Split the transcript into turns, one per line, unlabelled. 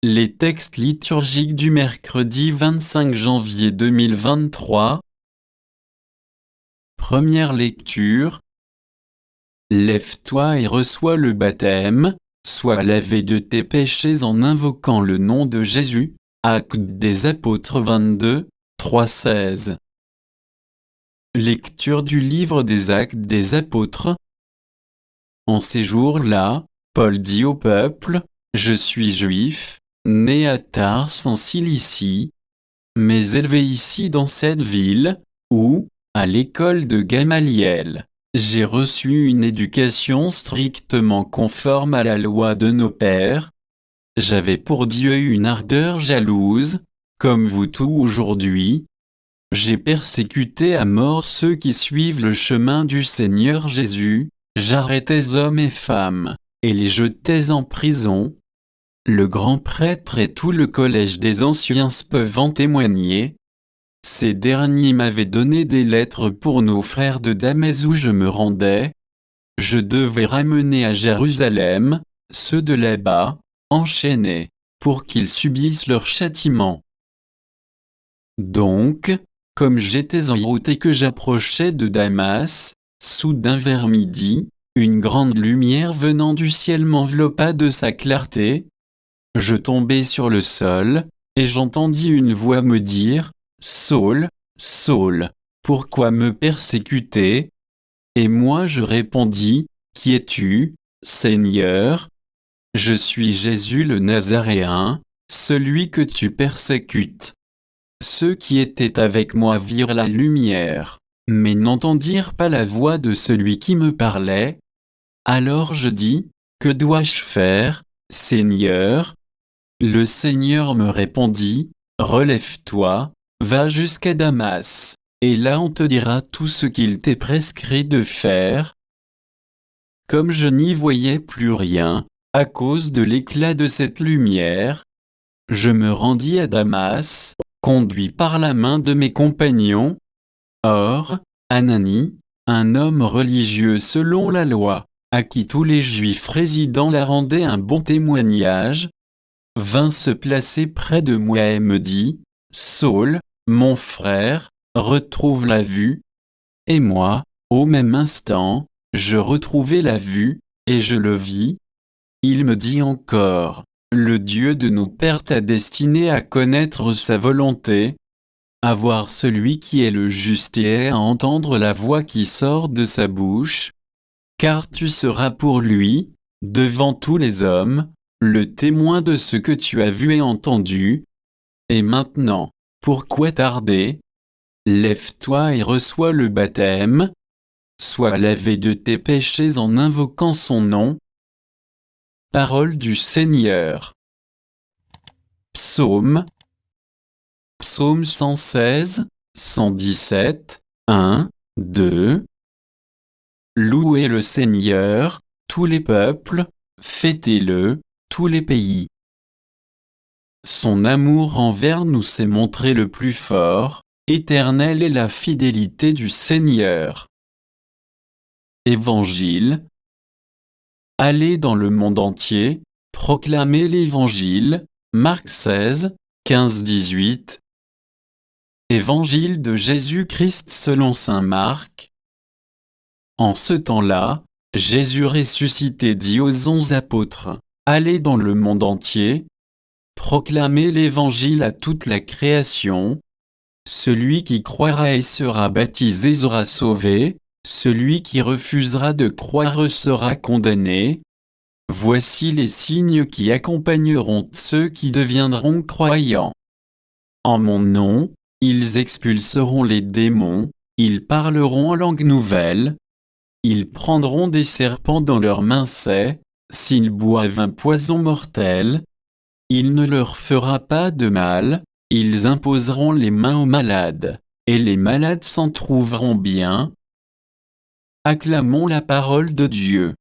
Les textes liturgiques du mercredi 25 janvier 2023. Première lecture. Lève-toi et reçois le baptême, sois lavé de tes péchés en invoquant le nom de Jésus. Actes des Apôtres 22, 3-16. Lecture du livre des Actes des Apôtres. En ces jours-là, Paul dit au peuple, « Je suis juif, né à Tars en Cilicie, mais élevé ici dans cette ville, où, à l'école de Gamaliel, j'ai reçu une éducation strictement conforme à la loi de nos pères. J'avais pour Dieu une ardeur jalouse, comme vous tous aujourd'hui. J'ai persécuté à mort ceux qui suivent le chemin du Seigneur Jésus, j'arrêtais hommes et femmes, et les jetais en prison. Le grand prêtre et tout le collège des anciens peuvent en témoigner. Ces derniers m'avaient donné des lettres pour nos frères de Damès où je me rendais. Je devais ramener à Jérusalem ceux de là-bas, enchaînés, pour qu'ils subissent leur châtiment. Donc, comme j'étais en route et que j'approchais de Damas, soudain vers midi, une grande lumière venant du ciel m'enveloppa de sa clarté. Je tombai sur le sol, et j'entendis une voix me dire, « Saul, Saul, pourquoi me persécuter ?» Et moi je répondis, « Qui es-tu, Seigneur ?» « Je suis Jésus le Nazaréen, celui que tu persécutes. » Ceux qui étaient avec moi virent la lumière, mais n'entendirent pas la voix de celui qui me parlait. Alors je dis, « Que dois-je faire, Seigneur ?» Le Seigneur me répondit, « Relève-toi, va jusqu'à Damas, et là on te dira tout ce qu'il t'est prescrit de faire. » Comme je n'y voyais plus rien, à cause de l'éclat de cette lumière, je me rendis à Damas, conduit par la main de mes compagnons. Or, Ananie, un homme religieux selon la loi, à qui tous les Juifs résidant la rendaient un bon témoignage, vint se placer près de moi et me dit, « Saul, mon frère, retrouve la vue. » Et moi, au même instant, je retrouvai la vue, et je le vis. Il me dit encore, « Le Dieu de nos pères t'a destiné à connaître sa volonté, à voir celui qui est le juste et à entendre la voix qui sort de sa bouche. Car tu seras pour lui, devant tous les hommes, le témoin de ce que tu as vu et entendu. Et maintenant, pourquoi tarder? Lève-toi et reçois le baptême. Sois lavé de tes péchés en invoquant son nom. » Parole du Seigneur. Psaume. Psaume 116, 117, 1, 2. Louez le Seigneur, tous les peuples, fêtez-le, tous les pays. Son amour envers nous s'est montré le plus fort, éternelle est la fidélité du Seigneur. Évangile. Allez dans le monde entier, proclamez l'Évangile. Marc 16, 15-18. Évangile de Jésus-Christ selon saint Marc. En ce temps-là, Jésus ressuscité dit aux 11 apôtres, « Allez dans le monde entier, proclamez l'Évangile à toute la création. Celui qui croira et sera baptisé sera sauvé, celui qui refusera de croire sera condamné. Voici les signes qui accompagneront ceux qui deviendront croyants. En mon nom, ils expulseront les démons, ils parleront en langue nouvelle, ils prendront des serpents dans leurs mains, s'ils boivent un poison mortel, il ne leur fera pas de mal, ils imposeront les mains aux malades, et les malades s'en trouveront bien. Acclamons la parole de Dieu.